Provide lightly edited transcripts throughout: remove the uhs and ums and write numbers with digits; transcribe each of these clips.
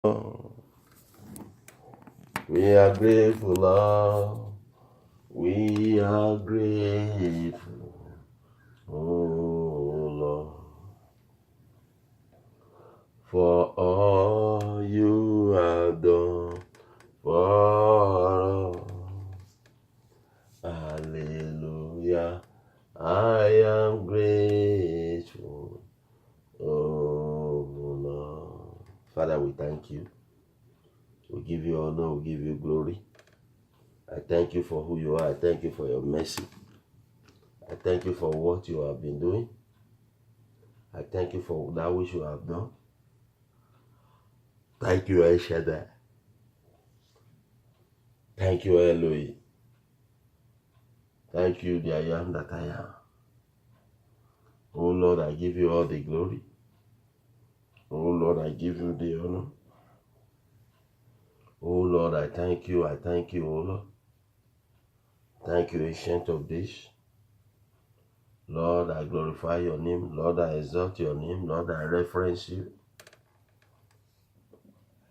We are grateful, Lord. We are grateful, oh Lord, for all you have done for us. Hallelujah. I am grateful, oh Lord. Father, we thank you. We give you honor, we give you glory. I thank you for who you are. I thank you for your mercy. I thank you for what you have been doing. I thank you for that which you have done. Thank you, El Shaddai. Thank you, Elohim. Thank you, the I am that I am. Oh Lord, I give you all the glory. Oh Lord, I give you the honor. Oh Lord, I thank you, oh Lord. Thank you, Ancient of Days. Lord, I glorify your name. Lord, I exalt your name. Lord, I reference you.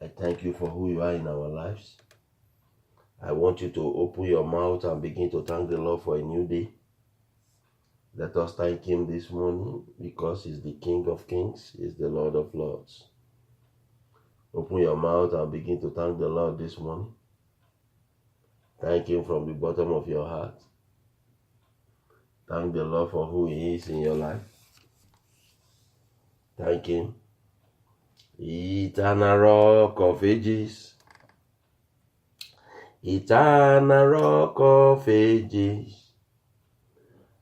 I thank you for who you are in our lives. I want you to open your mouth and begin to thank the Lord for a new day. Let us thank him this morning because he's the King of Kings, he's the Lord of Lords. Open your mouth and begin to thank the Lord this morning. Thank him from the bottom of your heart. Thank the Lord for who he is in your life. Thank him. Eternal Rock of Ages. Eternal Rock of Ages.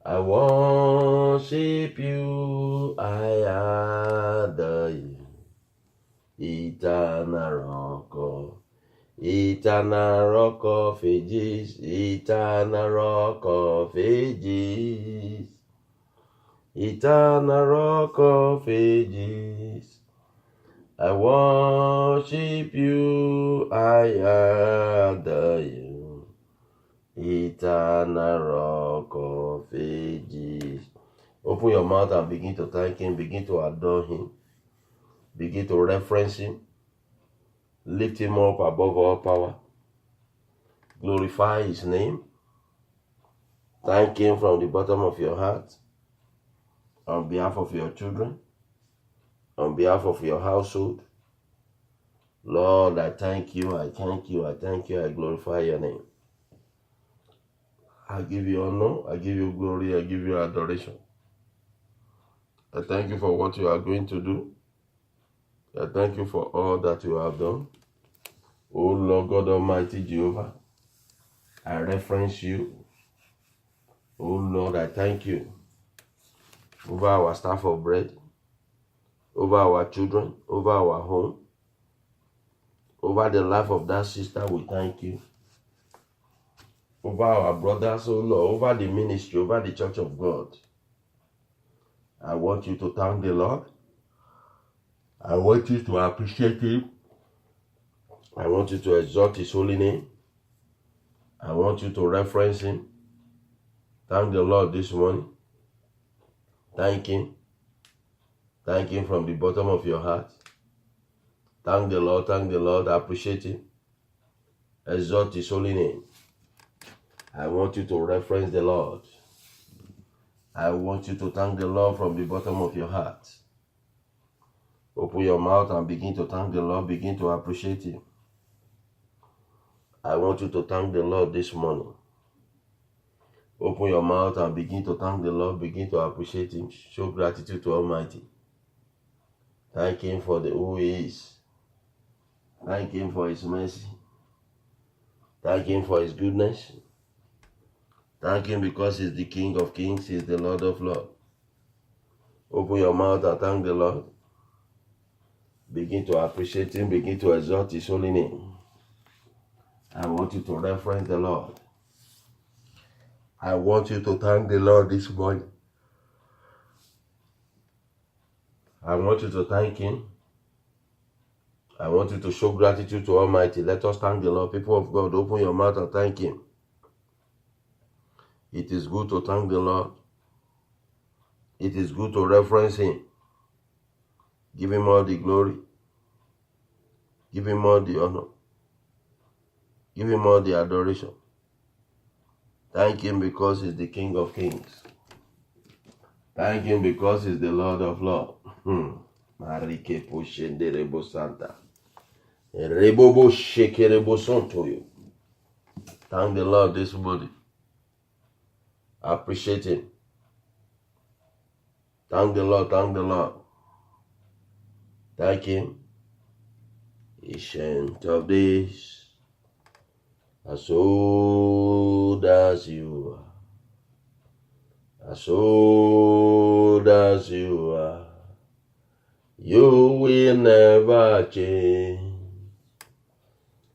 I worship you, I adore you. Eternal Rock of Ages, Eternal Rock of Ages, Eternal Rock of Ages. I worship you, I adore you. Eternal Rock of Ages. Open your mouth and begin to thank him, begin to adore him, begin to reference him. Lift him up above all power. Glorify his name. Thank him from the bottom of your heart. On behalf of your children. On behalf of your household. Lord, I thank you. I thank you. I thank you. I glorify your name. I give you honor. I give you glory. I give you adoration. I thank you for what you are going to do. I thank you for all that you have done. Oh Lord God Almighty Jehovah, I reference you. Oh Lord, I thank you over our staff of bread, over our children, over our home, over the life of that sister. We thank you. Over our brothers, oh Lord, over the ministry, over the church of God. I want you to thank the Lord. I want you to appreciate him. I want you to exalt his holy name. I want you to reference him. Thank the Lord this morning. Thank him. Thank him from the bottom of your heart. Thank the Lord. Thank the Lord. Appreciate him. Exalt his holy name. I want you to reference the Lord. I want you to thank the Lord from the bottom of your heart. Open your mouth and begin to thank the Lord. Begin to appreciate him. I want you to thank the Lord this morning. Open your mouth and begin to thank the Lord. Begin to appreciate him. Show gratitude to Almighty. Thank him for who he is. Thank him for his mercy. Thank him for his goodness. Thank him because he's the King of Kings. He's the Lord of Lords. Open your mouth and thank the Lord. Begin to appreciate him. Begin to exalt his holy name. I want you to reference the Lord. I want you to thank the Lord this morning. I want you to thank him. I want you to show gratitude to Almighty. Let us thank the Lord. People of God, open your mouth and thank him. It is good to thank the Lord. It is good to reference him. Give him all the glory. Give him all the honor. Give him all the adoration. Thank him because he's the King of Kings. Thank him because he's the Lord of Lords. Marike poshende rebo santa. Rebobo sheke rebo sontoyo. Thank the Lord this morning. Appreciate him. Thank the Lord. Thank the Lord. Thank him. Ancient of days. As old as you are, as old as you are, you will never change.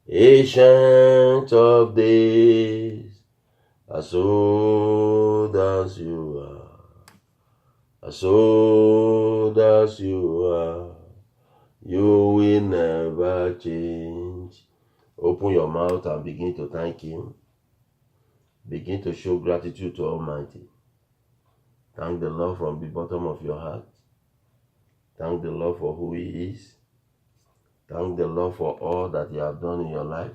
Ancient of days, as old as you are, as old as you are, you will never change. Open your mouth and begin to thank him. Begin to show gratitude to Almighty. Thank the Lord from the bottom of your heart. Thank the Lord for who he is. Thank the Lord for all that he has done in your life.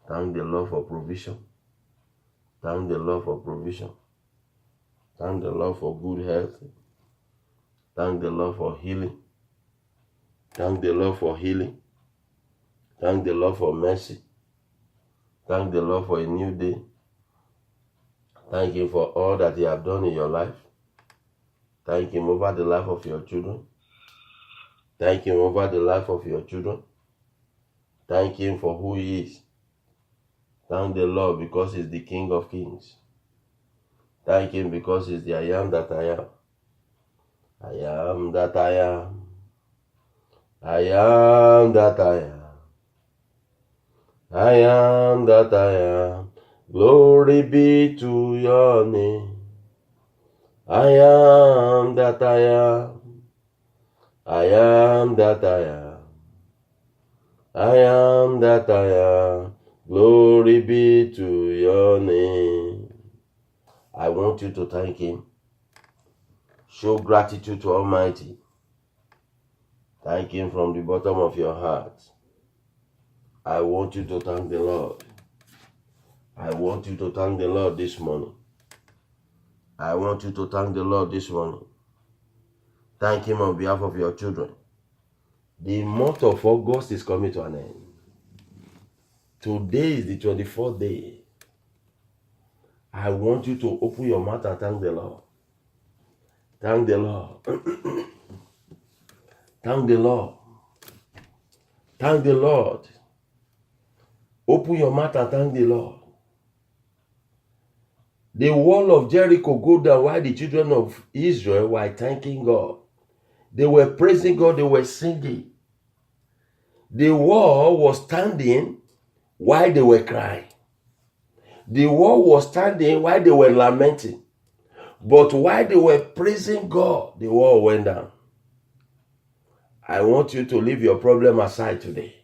Thank the Lord for provision. Thank the Lord for provision. Thank the Lord for good health. Thank the Lord for healing. Thank the Lord for healing. Thank the Lord for mercy. Thank the Lord for a new day. Thank him for all that he has done in your life. Thank him over the life of your children. Thank him over the life of your children. Thank him for who he is. Thank the Lord because he's the King of Kings. Thank him because he's the I am that I am. I am that I am. I am that I am. I am that I am. Glory be to your name. I am that I am. I am that I am. I am that I am. Glory be to your name. I want you to thank him. Show gratitude to Almighty. Thank him from the bottom of your heart. I want you to thank the Lord. I want you to thank the Lord this morning. I want you to thank the Lord this morning. Thank him on behalf of your children. The month of August is coming to an end. Today is the 24th day. I want you to open your mouth and thank the Lord. Thank the Lord. Thank the Lord. Thank the Lord. Open your mouth and thank the Lord. The wall of Jericho go down while the children of Israel were thanking God. They were praising God, they were singing. The wall was standing while they were crying. The wall was standing while they were lamenting. But while they were praising God, the wall went down. I want you to leave your problem aside today.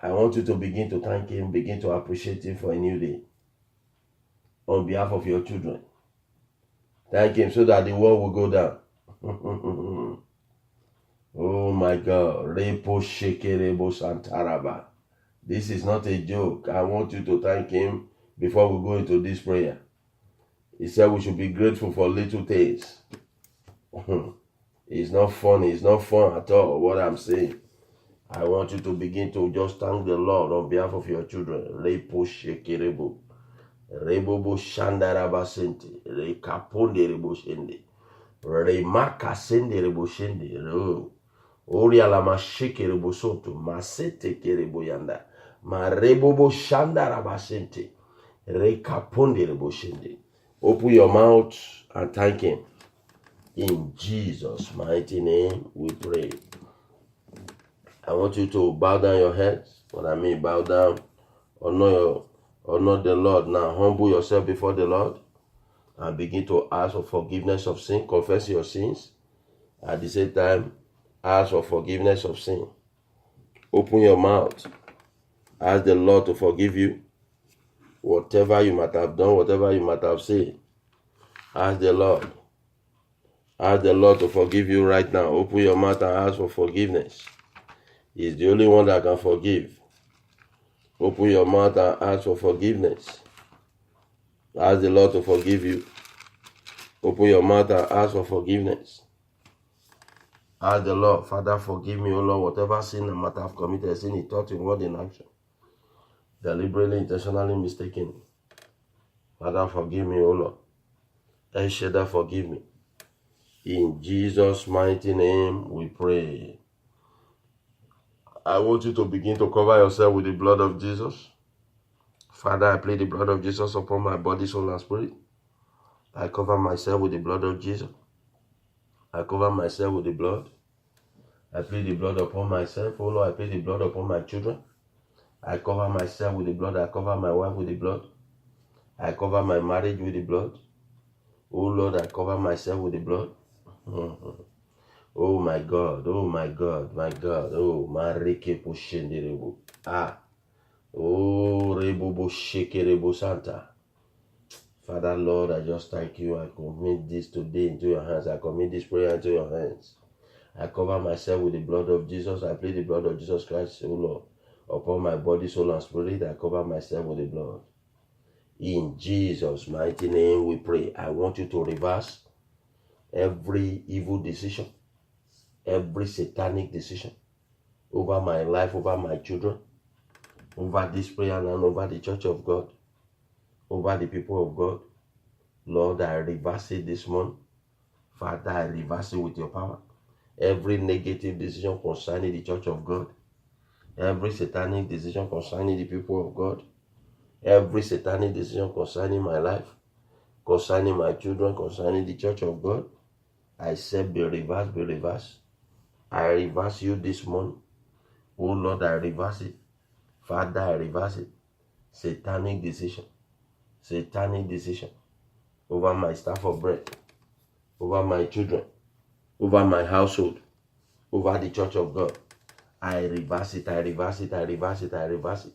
I want you to begin to thank him, begin to appreciate him for a new day. On behalf of your children. Thank him so that the wall will go down. Oh my God. Repo shekerebo santaraba. This is not a joke. I want you to thank him before we go into this prayer. He said we should be grateful for little things. It's not funny. It's not fun at all what I'm saying. I want you to begin to just thank the Lord on behalf of your children. Repo shekerebo. Rebobo shandaraba sente. Rekaponde rebo shende. Remaka sende rebo shende. Ori alama sheke rebo sonto. Masete kerebo yanda. Ma rebobo shandaraba sente. Rekaponde rebo shende. Open your mouth and thank him. In Jesus' mighty name we pray. I want you to bow down your heads. What I mean bow down. Honor the Lord now. Humble yourself before the Lord and begin to ask for forgiveness of sin. Confess your sins. At the same time, ask for forgiveness of sin. Open your mouth. Ask the Lord to forgive you. Whatever you might have done, whatever you might have said. Ask the Lord. Ask the Lord to forgive you right now. Open your mouth and ask for forgiveness. He's the only one that can forgive. Open your mouth and ask for forgiveness. Ask the Lord to forgive you. Open your mouth and ask for forgiveness. Ask the Lord, Father, forgive me, O Lord, whatever sin I might have committed, sin in thought, in word, in action, deliberately, intentionally, mistaken. Father, forgive me, O Lord. El Shaddai, forgive me. In Jesus' mighty name we pray. I want you to begin to cover yourself with the blood of Jesus. Father, I plead the blood of Jesus upon my body, soul, and spirit. I cover myself with the blood of Jesus. I cover myself with the blood. I plead the blood upon myself. Oh Lord, I plead the blood upon my children. I cover myself with the blood. I cover my wife with the blood. I cover my marriage with the blood. Oh Lord, I cover myself with the blood. Oh my God, oh my God, my God. Oh, Marike Pushenderebo. Oh, Rebobo Shekerebo Santa. Father, Lord, I just thank you. I commit this today into your hands. I commit this prayer into your hands. I cover myself with the blood of Jesus. I plead the blood of Jesus Christ, oh Lord, upon my body, soul, and spirit. I cover myself with the blood. In Jesus' mighty name we pray. I want you to reverse every evil decision, every satanic decision over my life, over my children, over this prayer land, over the church of God, over the people of God. Lord, I reverse it this morning. Father, I reverse it with your power. Every negative decision concerning the church of God, every satanic decision concerning the people of God, every satanic decision concerning my life, concerning my children, concerning the church of God, I said be reversed, be reversed. I reverse you this morning. Oh Lord, I reverse it. Father, I reverse it. Satanic decision over my staff of bread, over my children, over my household, over the church of God. I reverse it, I reverse it, I reverse it, I reverse it.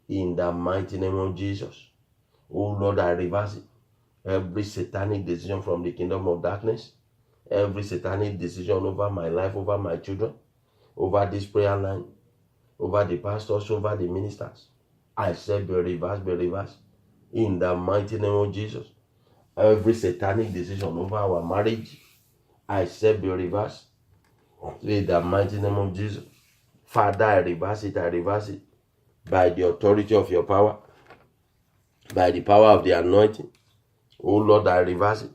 In the mighty name of Jesus. Oh Lord, I reverse it. Every satanic decision from the kingdom of darkness, every satanic decision over my life, over my children, over this prayer line, over the pastors, over the ministers, I said be reversed, be reversed. In the mighty name of Jesus. Every satanic decision over our marriage, I said be reversed. In the mighty name of Jesus. Father, I reverse it, I reverse it. By the authority of your power, by the power of the anointing. Oh Lord, I reverse it.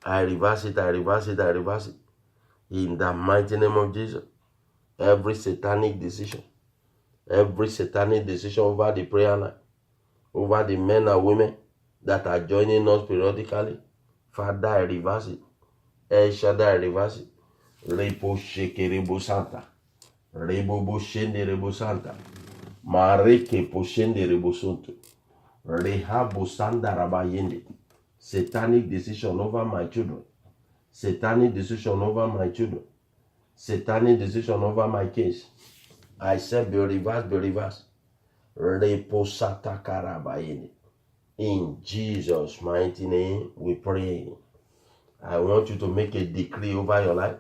I reverse it, I reverse it, I reverse it. In the mighty name of Jesus. Every satanic decision over the prayer line, over the men and women that are joining us periodically, Father, I reverse it. El Shaddai, I reverse it. Repo Shekerebo Santa. Rebobo Shenderebo Santa. Mareke Poshenderebo Santo. Rehabo Sanda Rabayende. Satanic decision over my children. Satanic decision over my children. Satanic decision over my case. I said be reversed, be reversed. Reposata Karabayende. In Jesus' mighty name we pray. I want you to make a decree over your life.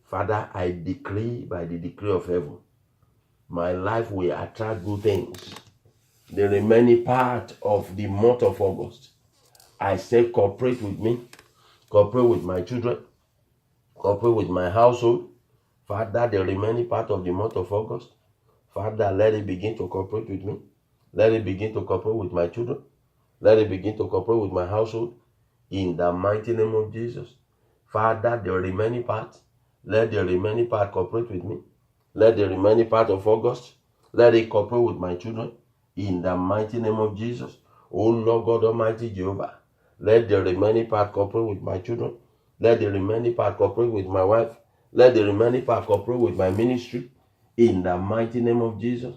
Father, I decree by the decree of heaven, my life will attract good things. The remaining part of the month of August, I say cooperate with me, cooperate with my children, cooperate with my household. Father, the remaining part of the month of August, Father, let it begin to cooperate with me. Let it begin to cooperate with my children. Let it begin to cooperate with my household. In the mighty name of Jesus. Father, the remaining part, let the remaining part cooperate with me. Let the remaining part of August, let it cooperate with my children. In the mighty name of Jesus. Oh Lord God Almighty Jehovah, let the remaining part cooperate with my children. Let the remaining part cooperate with my wife. Let the remaining part cooperate with my ministry. In the mighty name of Jesus.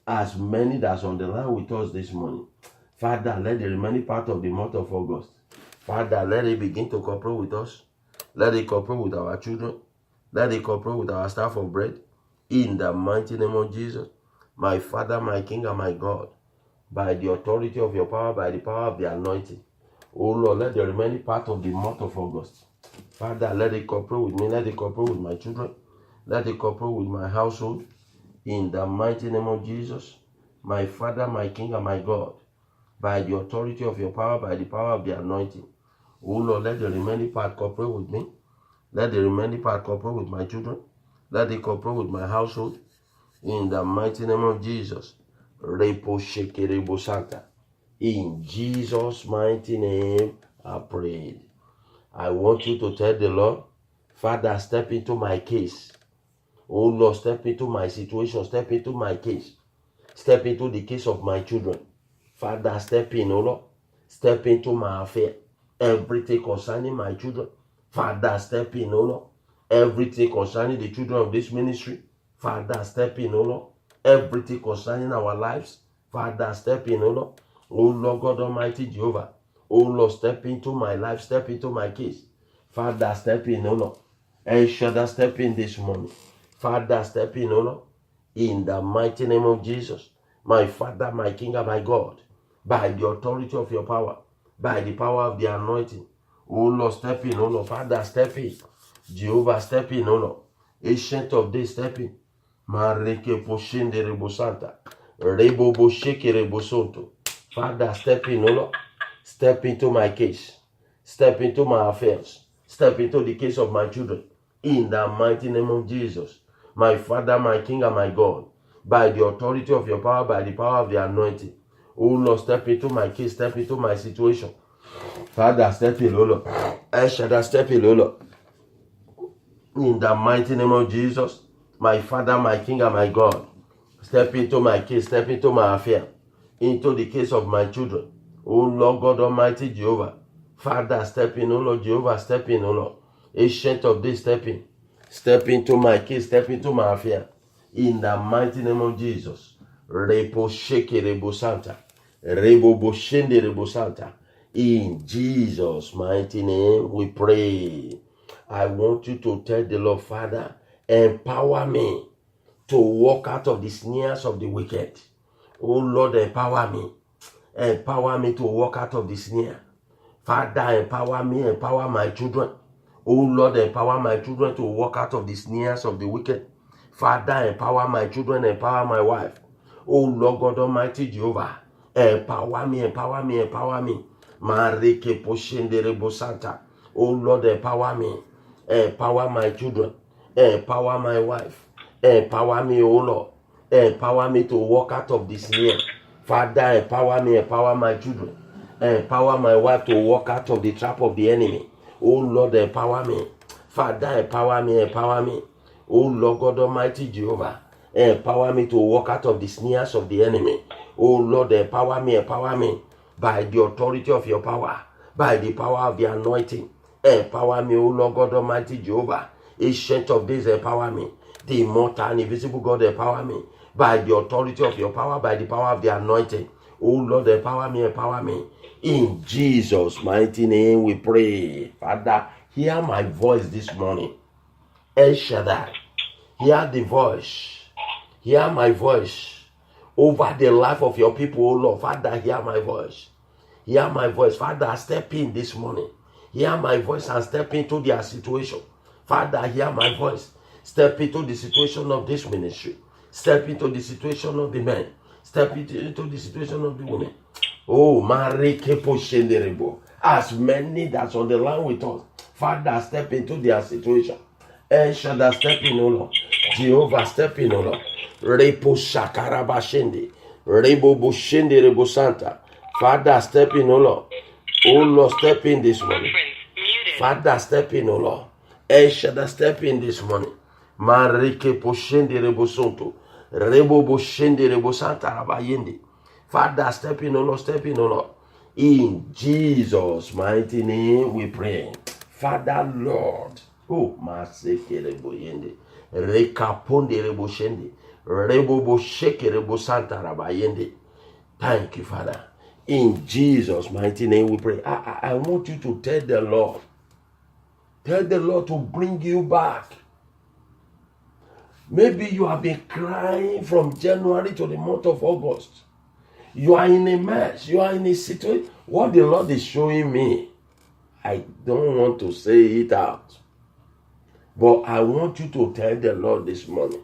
As many that's on the line with us this morning, Father, let the remaining part of the month of August, Father, let it begin to cooperate with us. Let it cooperate with our children. Let it cooperate with our staff of bread. In the mighty name of Jesus. My Father, my King, and my God, by the authority of your power, by the power of the anointing. Oh Lord, let the remaining part of the month of August, Father, let it cooperate with me. Let it cooperate with my children. Let it cooperate with my household. In the mighty name of Jesus, my Father, my King, and my God, by the authority of your power, by the power of the anointing. Oh Lord, let the remaining part cooperate with me. Let the remaining part cooperate with my children. Let it cooperate with my household. In the mighty name of Jesus. Repo sheke rebo santa. In Jesus' mighty name, I prayed. I want you to tell the Lord, Father, step into my case. Oh Lord, step into my situation. Step into my case. Step into the case of my children. Father, step in, oh Lord. Step into my affair. Everything concerning my children. Father, step in, oh Lord. Everything concerning the children of this ministry. Father, step in, oh Lord. Everything concerning our lives. Father, step in, oh Lord. Oh Lord God Almighty Jehovah. Oh Lord, step into my life. Step into my case. Father, step in, oh Lord. El Shaddai, step in this morning. Father, step in, oh Lord. In the mighty name of Jesus, my Father, my King, and my God, by the authority of your power, by the power of the anointing, oh Lord, step in, oh Lord, Father, step in, Jehovah, step in, oh Lord, Ancient of Days, step in, Mareke Poshende Rebosanta, Rebo Bosheke Rebosonto, Father, step in, oh Lord, step into my case, step into my affairs, step into the case of my children, in the mighty name of Jesus. My Father, my King, and my God, by the authority of your power, by the power of the anointing. Oh Lord, step into my case, step into my situation. Father, step in, oh Lord. El Shaddai, step in, oh Lord. In the mighty name of Jesus, my Father, my King, and my God, step into my case, step into my affair, into the case of my children. Oh Lord God Almighty Jehovah. Father, step in, oh Lord Jehovah, step in, oh Lord. Ancient of Days, step in. Step into my case, step into my affair. In the mighty name of Jesus. Repo sheke rebo santa. Rebo boshende rebo santa. In Jesus' mighty name we pray. I want you to tell the Lord, Father, empower me to walk out of the snares of the wicked. Oh Lord, empower me. Empower me to walk out of the snare. Father, empower me, empower my children. Oh Lord, empower my children to walk out of the snares of the wicked. Father, empower my children, empower my wife. Oh Lord God Almighty Jehovah, empower me, empower me, empower me. Mareke poshende rebo santa. Oh Lord, empower me, empower my children, empower my wife, empower me, oh Lord, empower me to walk out of the snare. Father, empower me, empower my children, empower my wife to walk out of the trap of the enemy. Oh Lord, empower me. Father, empower me, empower me. Oh Lord God Almighty Jehovah, empower me to walk out of the snares of the enemy. Oh Lord, empower me by the authority of your power, by the power of the anointing. Empower me, oh Lord God Almighty Jehovah. Ancient of Days, empower me. The immortal and invisible God, empower me by the authority of your power, by the power of the anointing. Oh Lord, empower me, empower me. In Jesus' mighty name we pray. Father, hear my voice this morning. El Shaddai, hear the voice. Hear my voice over the life of your people, oh Lord. Father, hear my voice. Hear my voice. Father, step in this morning. Hear my voice and step into their situation. Father, hear my voice. Step into the situation of this ministry. Step into the situation of the men. Step into the situation of the women. Oh, as many that's on the line with us, Father, step into their situation. El Shaddai, step in, O Lord. Jehovah, step in, O Lord. Repo shakarabashende. Rebo boshende rebo santa. Father, step in, O Lord. Oh Lord, step in this morning. Father, step in, O Lord. El Shaddai, step in this morning. Marike poshende rebo sonto. Rebo boshende rebo santa rabayende. Father, step in, O Lord, step in, O Lord. In Jesus' mighty name we pray. Father, Lord. Oh, maseke rebo yende. Rekaponde rebo shende. Rebo bosheke rebo santa rabayende. Thank you, Father. In Jesus' mighty name we pray. I want you to tell the Lord. Tell the Lord to bring you back. Maybe you have been crying from January to the month of August. You are in a mess. You are in a situation. What the Lord is showing me, I don't want to say it out. But I want you to tell the Lord this morning.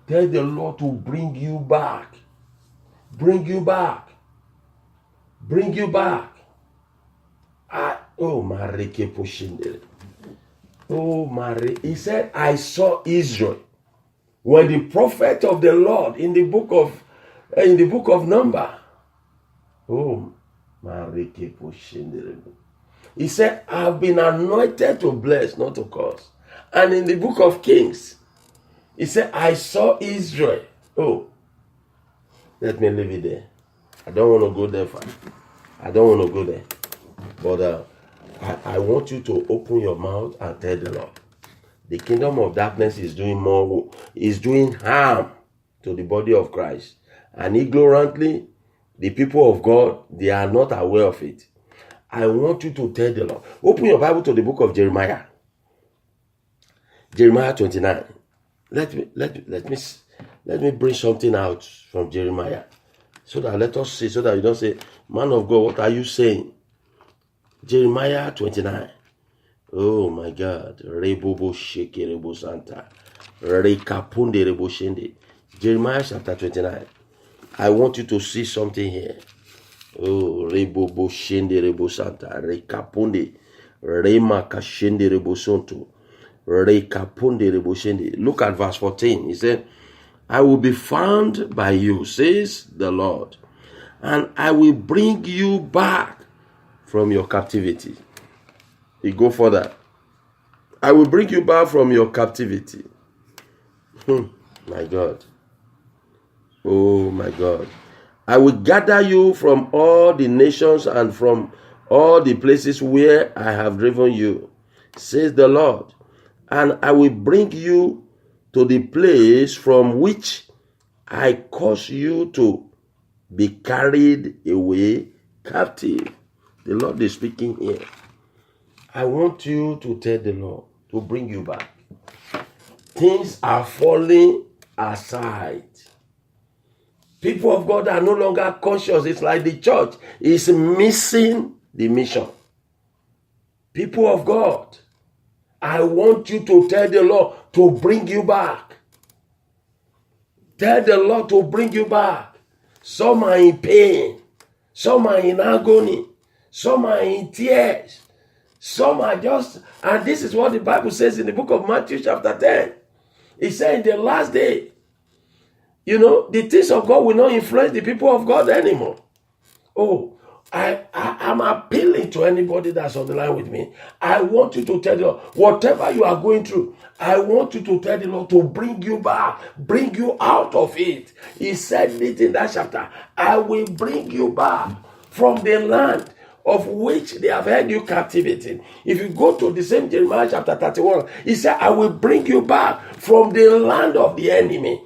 Tell the Lord to bring you back. Bring you back. Bring you back. Mareke Poshindere. He said, I saw Israel. When the prophet of the Lord in the book of Number. Mareke Poshindere. He said, I've been anointed to bless, not to curse. And in the book of Kings, he said, I saw Israel. Let me leave it there. I don't want to go there far. I don't want to go there. But I want you to open your mouth and tell the Lord. The kingdom of darkness is doing harm to the body of Christ. And ignorantly, the people of God, they are not aware of it. I want you to tell the Lord. Open your Bible to the book of Jeremiah. Jeremiah 29. Let me bring something out from Jeremiah. So that let us see, so that you don't say, man of God, what are you saying? Jeremiah 29. Oh my God. Rebobo sheke rebo santa. Rekapunde rebo shende. Jeremiah chapter 29. I want you to see something here. Rebobo shende rebo santa. Rekapunde. Rema kashende rebo sonto. Rekapunde rebo shende. Look at verse 14. He said, I will be found by you, says the Lord, and I will bring you back from your captivity. He go further. I will bring you back from your captivity. My God. Oh my God. I will gather you from all the nations and from all the places where I have driven you, says the Lord, and I will bring you to the place from which I cause you to be carried away captive. The Lord is speaking here. I want you to tell the Lord to bring you back. Things are falling aside. People of God are no longer conscious. It's like the church is missing the mission. People of God, I want you to tell the Lord to bring you back. Tell the Lord to bring you back. Some are in pain. Some are in agony. Some are in tears. Some are just, and this is what the Bible says in the book of Matthew chapter 10. It said in the last day, the things of God will not influence the people of God anymore. I'm appealing to anybody that's on the line with me. I want you to tell the Lord, whatever you are going through, I want you to tell the Lord to bring you back, bring you out of it. He said it in that chapter. I will bring you back from the land of which they have held you captivity. If you go to the same Jeremiah chapter 31, he said, I will bring you back from the land of the enemy.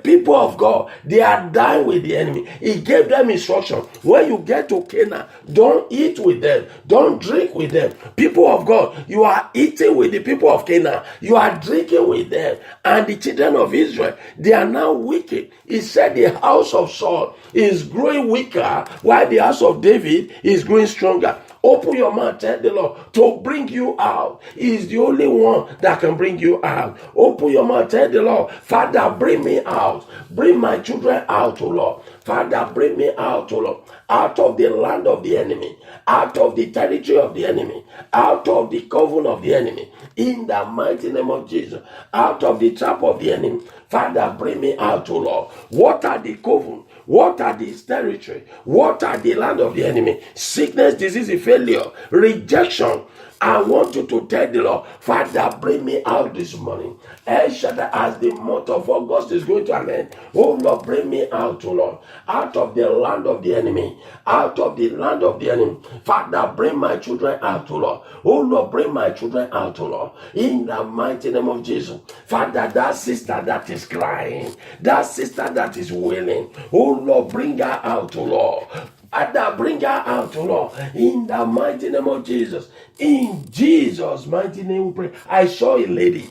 People of God, they are dying with the enemy. He gave them instruction. When you get to Canaan, don't eat with them. Don't drink with them. People of God, you are eating with the people of Canaan. You are drinking with them. And the children of Israel, they are now wicked. He said the house of Saul is growing weaker while the house of David is growing stronger. Open your mouth, tell the Lord to bring you out. He is the only one that can bring you out. Open your mouth, tell the Lord, Father, bring me out. Bring my children out, O Lord. Father, bring me out, O Lord. Out of the land of the enemy. Out of the territory of the enemy. Out of the coven of the enemy. In the mighty name of Jesus. Out of the trap of the enemy. Father, bring me out, O Lord. What are the coven? What are this territory? What are the land of the enemy? Sickness, disease, failure, rejection. I want you to tell the Lord, Father, bring me out this morning. As the month of August is going to an end, oh Lord, bring me out, oh Lord, out of the land of the enemy, out of the land of the enemy. Father, bring my children out, oh Lord. Oh Lord, bring my children out, oh Lord, in the mighty name of Jesus. Father, that sister that is crying, that sister that is wailing, oh Lord, bring her out, oh Lord. Father, bring her out, oh Lord, in the mighty name of Jesus. In Jesus' mighty name we pray. I saw a lady.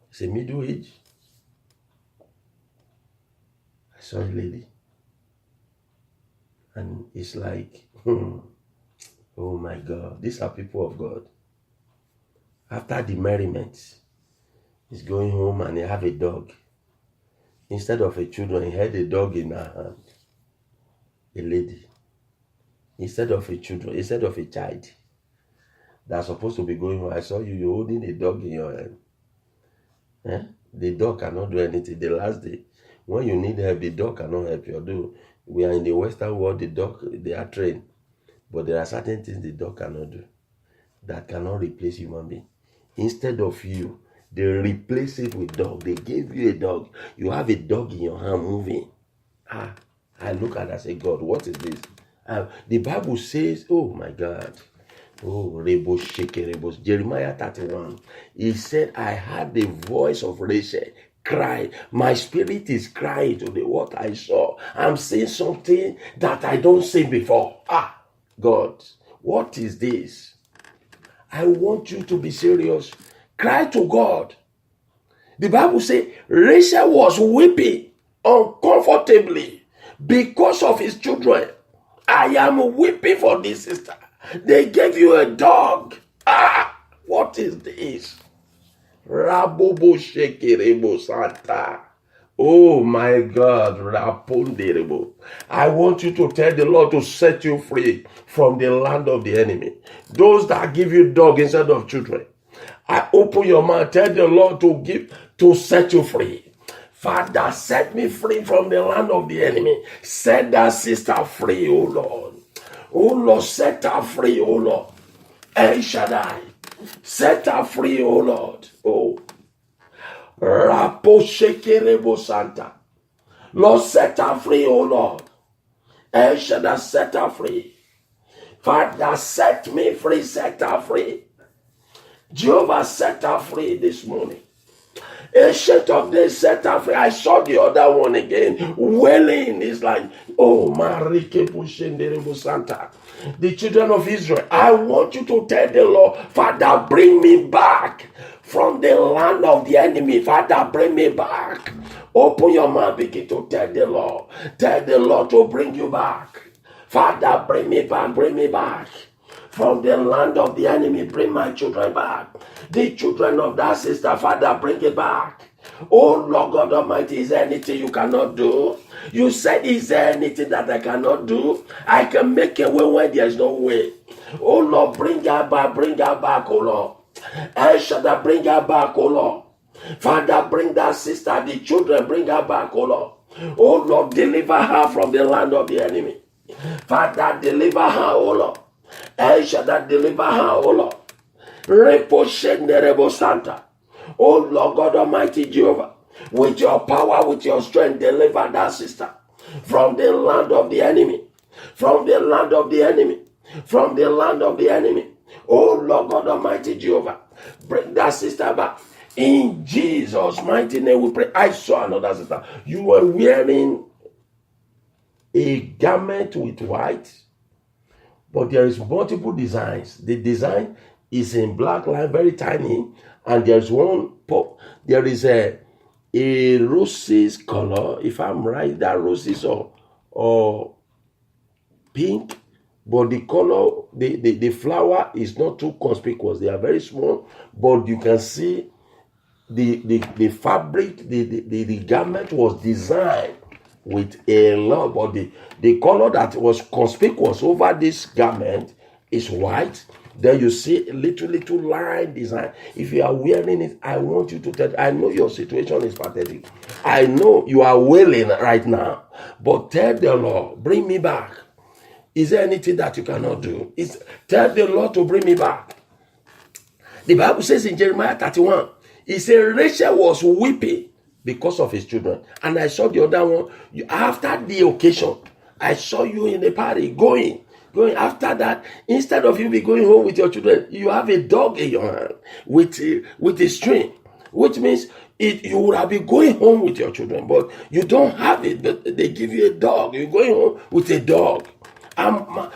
It's a middle age. I saw a lady. And it's like, oh my God, these are people of God. After the merriment, he's going home and he have a dog. Instead of a children, he had a dog in her hand. A lady. Instead of a child that's supposed to be going home, I saw you holding a dog in your hand. The dog cannot do anything. The last day, when you need help, the dog cannot help you. Although we are in the Western world, the dog, they are trained. But there are certain things the dog cannot do that cannot replace human being. Instead of you, they replace it with dog. They gave you a dog. You have a dog in your hand moving. I look at it and say, God, what is this? The Bible says, oh my God. Oh, Jeremiah 31. He said, I heard the voice of Rachel cry. My spirit is crying to the what I saw. I'm seeing something that I don't see before. God, what is this? I want you to be serious. Cry to God. The Bible says Rachel was weeping uncomfortably because of his children. I am weeping for this sister. They gave you a dog. What is this? Rabobo shekerebo santa. Oh my God, Raponderebo. I want you to tell the Lord to set you free from the land of the enemy. Those that give you dog instead of children. I open your mouth, tell the Lord to set you free. Father, set me free from the land of the enemy. Set that sister free, oh Lord. Oh Lord, set her free, oh Lord. El Shaddai, set her free, oh Lord. Oh. Raposhekerebo Santa. Lord, set her free, oh Lord. El Shaddai, set her free. Father, set me free, set her free. Jehovah, set her free this morning. Ancient of days, set her free. I saw the other one again, wailing. It's like, oh, Marike Pushenderebo Santa. The children of Israel, I want you to tell the Lord, Father, bring me back from the land of the enemy. Father, bring me back. Open your mouth, begin to tell the Lord. Tell the Lord to bring you back. Father, bring me back, bring me back. From the land of the enemy, bring my children back. The children of that sister, Father, bring it back. Oh Lord God Almighty, is there anything you cannot do? You said, is there anything that I cannot do? I can make a way where there's no way. Oh Lord, bring her back, oh Lord. El Shaddai, bring her back, oh Lord. Father, bring that sister, the children, bring her back, oh Lord. Oh Lord, deliver her from the land of the enemy. Father, deliver her, oh Lord. El Shaddai, deliver her, oh Lord. Reposhenderebo Santa. Oh Lord God Almighty Jehovah, with your power, with your strength, deliver that sister from the land of the enemy. From the land of the enemy. From the land of the enemy. Oh Lord God Almighty Jehovah, bring that sister back. In Jesus' mighty name we pray. I saw another sister. You were wearing a garment with white, but there is multiple designs. The design is in black line, very tiny, and there's one pop. There is a roses color, if I'm right, that roses or pink, but the color, the flower is not too conspicuous. They are very small, but you can see the fabric, the garment was designed with a lot, but the color that was conspicuous over this garment is white. Then you see a little line design. If you are wearing it, I want you to tell. I know your situation is pathetic. I know you are wailing right now. But tell the Lord, bring me back. Is there anything that you cannot do? Tell the Lord to bring me back. The Bible says in Jeremiah 31, it said Rachel was weeping because of his children. And I saw the other one. After the occasion, I saw you in the party going after that. Instead of you be going home with your children, you have a dog in your hand with a string, which means you would have been going home with your children, but you don't have it. But they give you a dog. You're going home with a dog.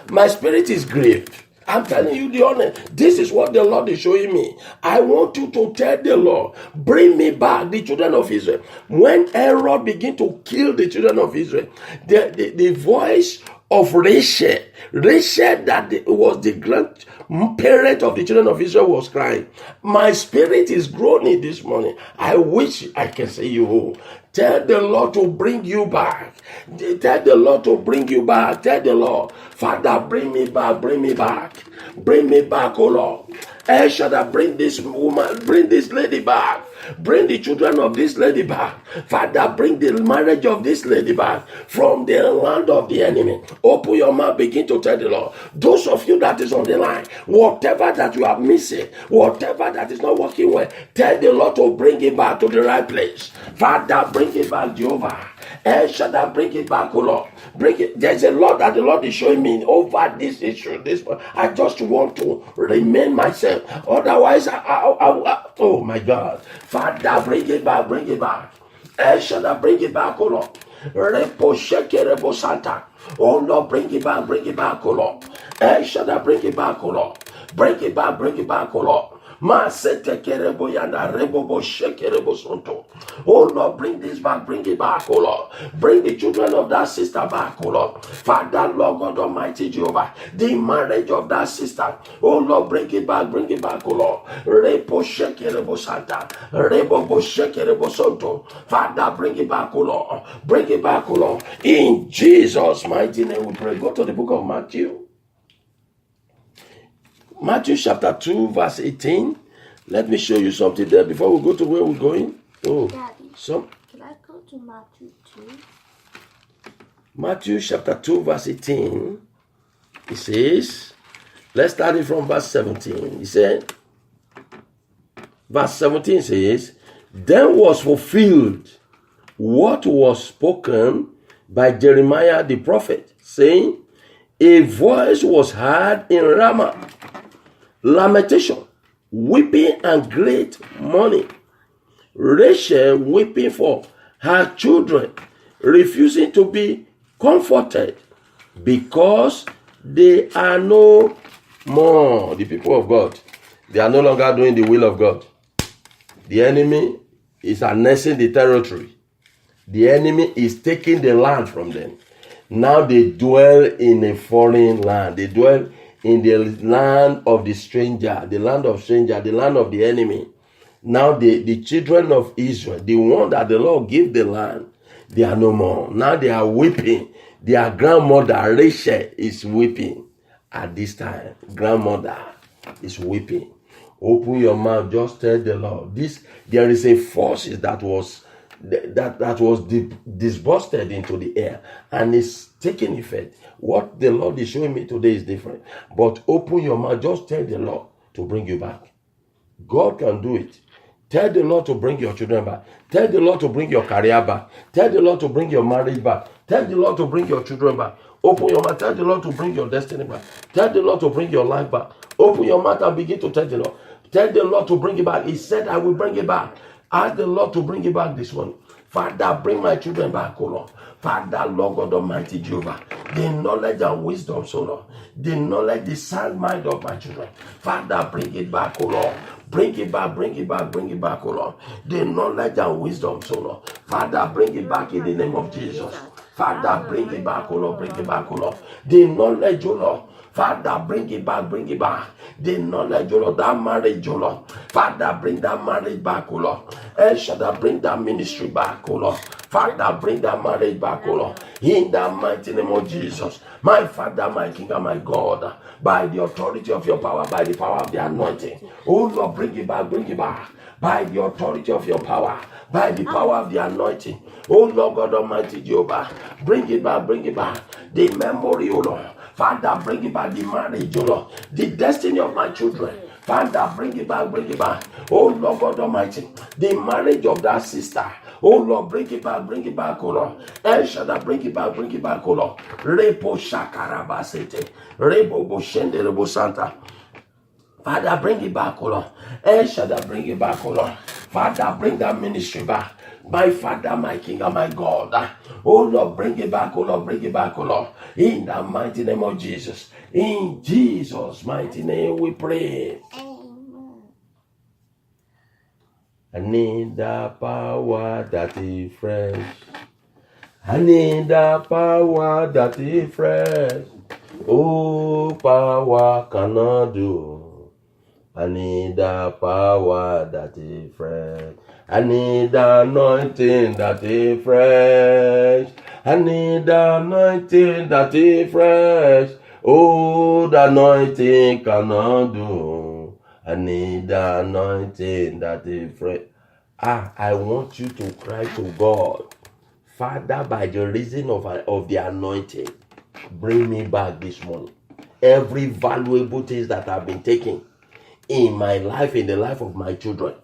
My spirit is grieved. I'm telling you the honor. This is what the Lord is showing me. I want you to tell the Lord, bring me back the children of Israel. When Aaron began to kill the children of Israel, the voice of Rachel. Rachel that was the grandparent of the children of Israel was crying. My spirit is groaning this morning. I wish I can say you home. Tell the Lord to bring you back. Tell the Lord to bring you back. Tell the Lord, Father, bring me back, bring me back. Bring me back, oh Lord. El Shaddai, bring this woman, bring this lady back. Bring the children of this lady back. Father, bring the marriage of this lady back from the land of the enemy. Open your mouth, begin to tell the Lord. Those of you that is on the line, whatever that you are missing, whatever that is not working well, tell the Lord to bring it back to the right place. Father, bring it back, Jehovah. El Shaddai, bring it back, oh Lord. Bring it. There's a lot that the Lord is showing me over this issue. I just want to remain myself. Otherwise, oh my God. Father, bring it back, bring it back. El Shaddai, bring it back, oh Lord. Repo sheke rebo santa. Oh Lord, bring it back, oh Lord. El Shaddai, bring it back, oh Lord. Bring it back, oh Lord. Oh Lord, bring this back, bring it back, oh Lord. Bring the children of that sister back, oh Lord. Father, Lord God Almighty Jehovah, the marriage of that sister, oh Lord, bring it back, oh Lord. Repo shekerebo santa, rebo shekerebo santo. Father, bring it back, oh Lord. Bring it back, oh Lord. In Jesus' mighty name we pray. Go to the book of Matthew. Matthew chapter 2, verse 18. Let me show you something there before we go to where we're going. Oh, Daddy, can I go to Matthew 2? Matthew chapter 2, verse 18. It says, let's start it from verse 17. He said, verse 17 says, then was fulfilled what was spoken by Jeremiah the prophet, saying, a voice was heard in Ramah, lamentation, weeping and great mourning. Rachel weeping for her children, refusing to be comforted because they are no more. The people of God, they are no longer doing the will of God. The enemy is annexing the territory. The enemy is taking the land from them. Now they dwell in a foreign land. They dwell in the land of the stranger, the land of the enemy. Now the children of Israel, the one that the Lord gave the land, they are no more. Now they are weeping. Their grandmother, Rachel, is weeping at this time. Grandmother is weeping. Open your mouth, just tell the Lord. There is a force that was disbursed into the air and is taking effect. What the Lord is showing me today is different. But open your mouth, just tell the Lord to bring you back. God can do it. Tell the Lord to bring your children back. Tell the Lord to bring your career back. Tell the Lord to bring your marriage back. Tell the Lord to bring your children back. Open your mouth. Tell the Lord to bring your destiny back. Tell the Lord to bring your life back. Open your mouth and begin to tell the Lord. Tell the Lord to bring it back. He said, I will bring it back. Ask the Lord to bring it back this morning. Father, bring my children back, oh Lord. Father, Lord God Almighty Jehovah, the knowledge and wisdom, so Lord, the knowledge, the sound mind of my children. Father, bring it back, oh Lord. Bring it back, oh Lord. The knowledge and wisdom, so Lord. Father, bring it back in the name of Jesus. Father, bring it back, oh Lord. Bring it back, oh Lord. The knowledge, oh Lord. Father, bring it back. The knowledge, oh Lord, that marriage, oh Lord. Father, bring that marriage back, oh Lord. El Shaddai, bring that ministry back, oh Lord. Father, bring that marriage back, oh Lord. In the mighty name of Jesus. My Father, my King, and my God. By the authority of your power, by the power of the anointing. Oh Lord, bring it back. By the authority of your power, by the power of the anointing. Oh Lord God Almighty Jehovah, bring it back. The memory, oh Lord. Father, bring it back. The marriage, oh Lord. The destiny of my children. Father, bring it back. Oh Lord God Almighty, the marriage of that sister. Oh Lord, bring it back, oh Lord. El Shaddai, bring it back, oh Lord. Repo shakarabasete. Rebo boshende rebo santa. Father, bring it back, oh Lord. El Shaddai, bring it back, oh Lord. Father, bring that ministry back. My Father, my King, and my God. Oh Lord, bring it back, oh Lord. In the mighty name of Jesus. In Jesus' mighty name we pray. Amen. I need the power that is fresh. I need the power that is fresh. Oh, power cannot do. I need the power that is fresh. I need the anointing that is fresh. I need the anointing that is fresh. Oh, the anointing cannot do. I need the anointing that is fresh. I want you to cry to God, Father, by the reason of the anointing, bring me back this morning. Every valuable things that have been taken in my life, in the life of my children,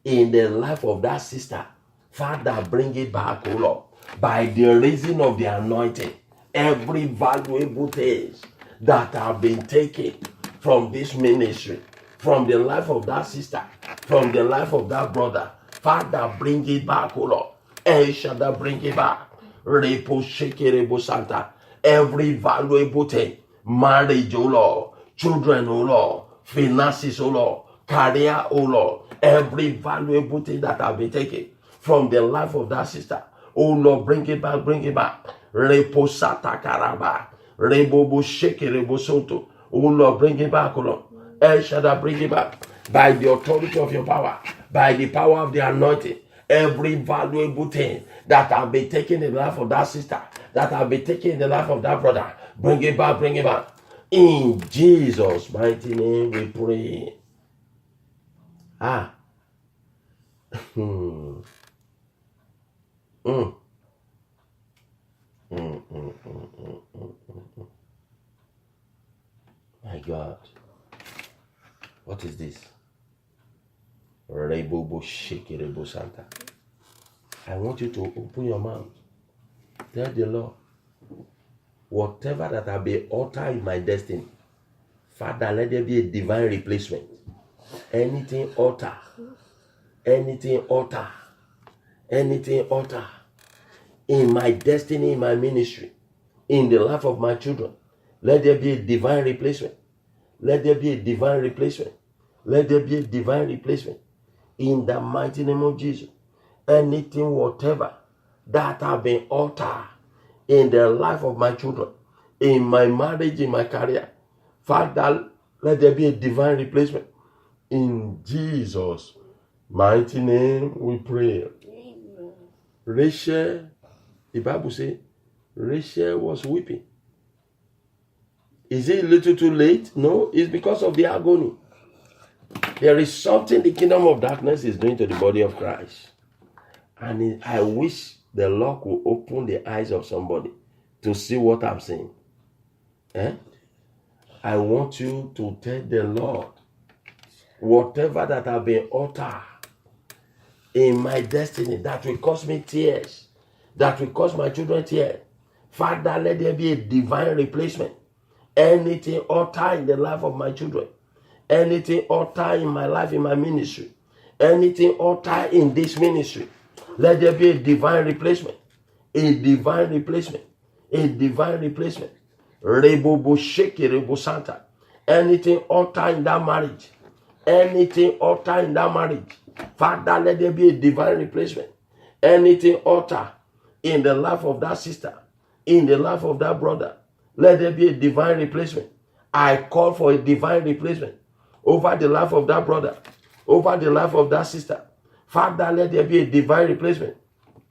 in the life of that sister, Father, bring it back, oh Lord. By the reason of the anointing, every valuable things that have been taken from this ministry, from the life of that sister, from the life of that brother, Father, bring it back, oh Lord. El Shaddai, bring it back. Repo Sheke Rebo Santa. Every valuable thing, marriage, oh Lord, children, oh Lord, finances, oh Lord, career, oh Lord, every valuable thing that have been taken from the life of that sister, oh Lord, bring it back, bring it back. Repo Sata Karaba. Rebo Sheke Rebo Soto. Oh Lord, bring it back, oh Lord. El Shaddai, bring it back. By the authority of your power, by the power of the anointing, every valuable thing that have been taken in the life of that sister, that have been taken in the life of that brother, bring it back, bring it back. In Jesus' mighty name we pray. My God. What is this? Rebobo Sheke Rebo Santa. I want you to open your mouth. Tell the Lord, whatever that have been altered in my destiny, Father, let there be a divine replacement. Anything alter, anything alter, anything alter in my destiny, in my ministry, in the life of my children, let there be a divine replacement. Let there be a divine replacement. Let there be a divine replacement. In the mighty name of Jesus. Anything, whatever that have been altered in the life of my children, in my marriage, in my career, Father, let there be a divine replacement. In Jesus' mighty name we pray. Amen. Rachel, the Bible says, Rachel was weeping. Is it a little too late? No, it's because of the agony. There is something the kingdom of darkness is doing to the body of Christ. And I wish the Lord could open the eyes of somebody to see what I'm saying. I want you to tell the Lord, whatever that have been altered in my destiny, that will cause me tears, that will cause my children tears, Father, let there be a divine replacement. Anything altered in the life of my children, anything altered in my life, in my ministry, anything altered in this ministry, let there be a divine replacement. A divine replacement. A divine replacement. Rebobo Sheke Rebo Santa. Anything altered in that marriage, anything altered in that marriage, Father, let there be a divine replacement. Anything altered in the life of that sister, in the life of that brother, let there be a divine replacement. I call for a divine replacement over the life of that brother, over the life of that sister. Father, let there be a divine replacement.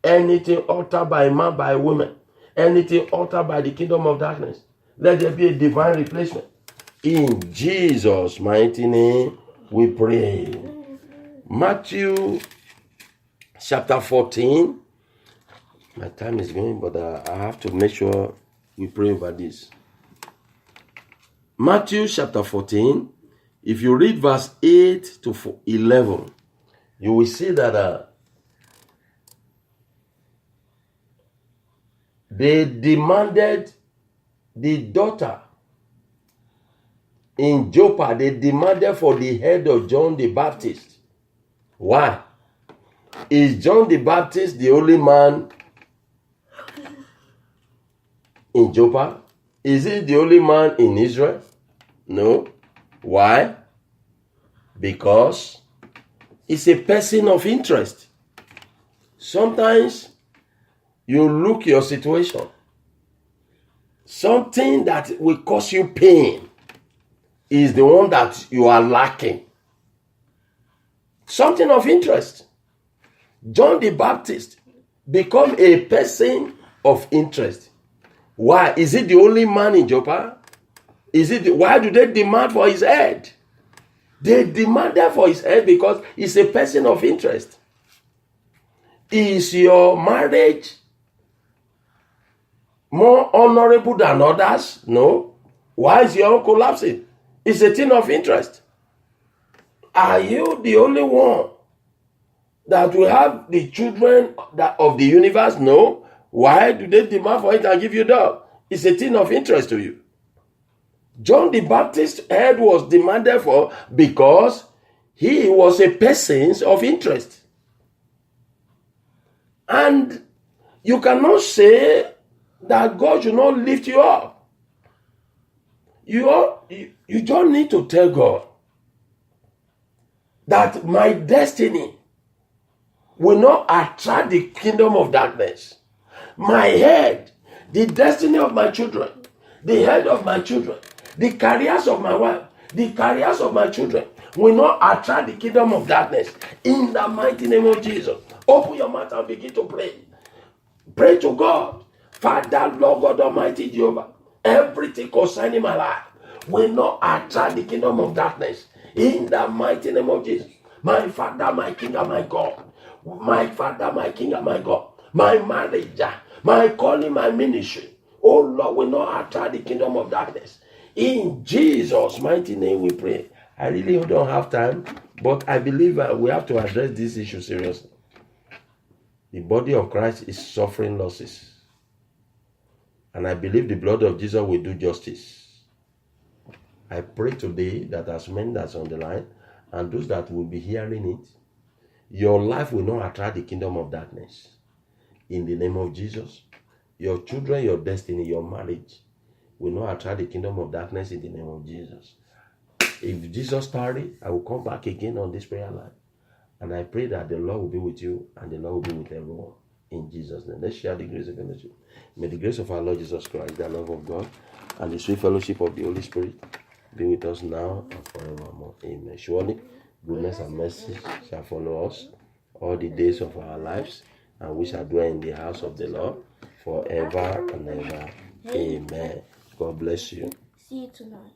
Anything altered by a man, by a woman, anything altered by the kingdom of darkness, let there be a divine replacement. In Jesus' mighty name we pray. Matthew chapter 14. My time is going, but I have to make sure we pray over this. Matthew chapter 14. If you read verse 8 to 11, you will see that they demanded the daughter in Joppa. They demanded for the head of John the Baptist. Why? Is John the Baptist the only man in Joppa? Is he the only man in Israel? No. Why? Because he's a person of interest. Sometimes You look your situation. Something that will cause you pain is the one that you are lacking. Something of interest. John the Baptist become a person of interest. Why? Is he the only man in Joppa? Why do they demand for his head? They demanded for his head because he's a person of interest. Is your marriage more honorable than others? No. Why is your own collapsing? It's a thing of interest. Are you the only one that will have the children of the universe? No. Why do they demand for it and give you that? It's a thing of interest to you. John the Baptist's head was demanded for because he was a person of interest. And you cannot say that God should not lift you up. You don't need to tell God that my destiny will not attract the kingdom of darkness. My head, the destiny of my children, the head of my children, the careers of my wife, the careers of my children will not attract the kingdom of darkness. In the mighty name of Jesus, open your mouth and begin to pray. Pray to God. Father, Lord God Almighty Jehovah, everything concerning my life will not attract the kingdom of darkness. In the mighty name of Jesus, my Father, my King, and my God. My Father, my King, and my God. My marriage, my calling, my ministry, oh Lord, will not attract the kingdom of darkness. In Jesus' mighty name we pray. I really don't have time, but I believe we have to address this issue seriously. The body of Christ is suffering losses. And I believe the blood of Jesus will do justice. I pray today that as many that's on the line and those that will be hearing it, your life will not attract the kingdom of darkness. In the name of Jesus, your children, your destiny, your marriage will not attract the kingdom of darkness in the name of Jesus. If Jesus tarry, I will come back again on this prayer line. And I pray that the Lord will be with you and the Lord will be with everyone. In Jesus' name. Let's share the grace of fellowship. May the grace of our Lord Jesus Christ, the love of God, and the sweet fellowship of the Holy Spirit be with us now and forevermore. Amen. Surely, goodness and mercy shall follow us all the days of our lives, and we shall dwell in the house of the Lord forever and ever. Amen. God bless you. See you tonight.